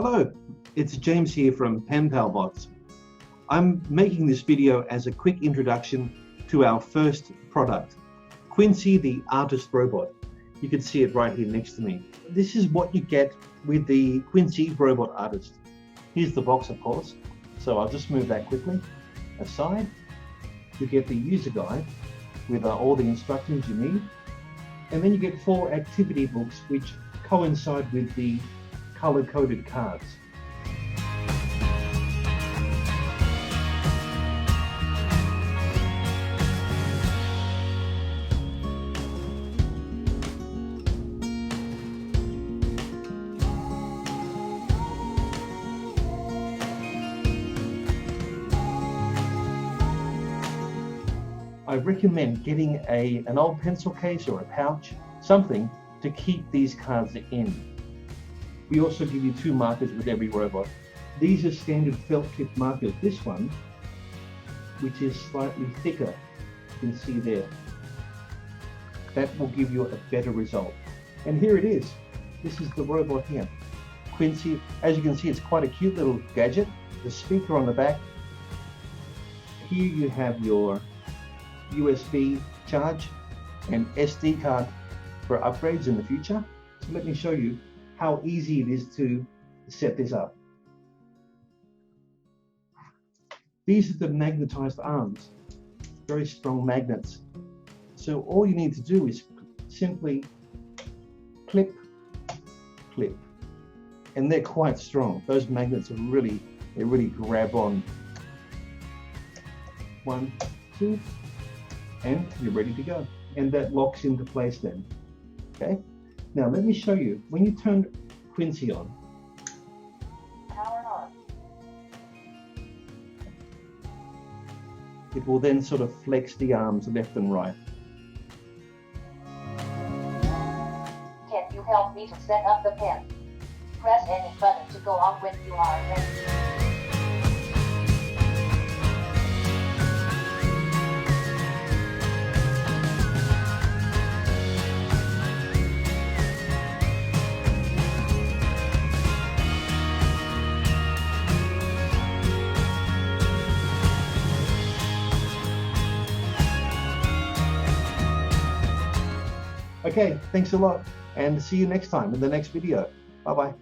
Hello, it's James here from Pen Pal Bots. I'm making this video as a quick introduction to our first product, Quincy the artist robot. You can see it right here next to me. This is what you get with the Quincy robot artist. Here's the box, of course, so I'll just move that quickly aside. You get the user guide with all the instructions you need, and then you get 4 activity books which coincide with the color-coded cards. I recommend getting an old pencil case or a pouch, something to keep these cards in. We also give you 2 markers with every robot. These are standard felt tip markers. This one, which is slightly thicker, you can see there. That will give you a better result. And here it is. This is the robot here. Quincy, as you can see, it's quite a cute little gadget. The speaker on the back. Here you have your USB charge and SD card for upgrades in the future. So let me show you how easy it is to set this up. These are the magnetized arms, very strong magnets. So all you need to do is simply clip, clip, and they're quite strong. Those magnets are really grab on. 1, 2, and you're ready to go. And that locks into place then. Okay? Now let me show you, when you turn Quincy on, power on. It will then sort of flex the arms left and right. Can you help me to set up the pen? Press any button to go on when you are ready. Okay, thanks a lot, and see you next time in the next video. Bye-bye.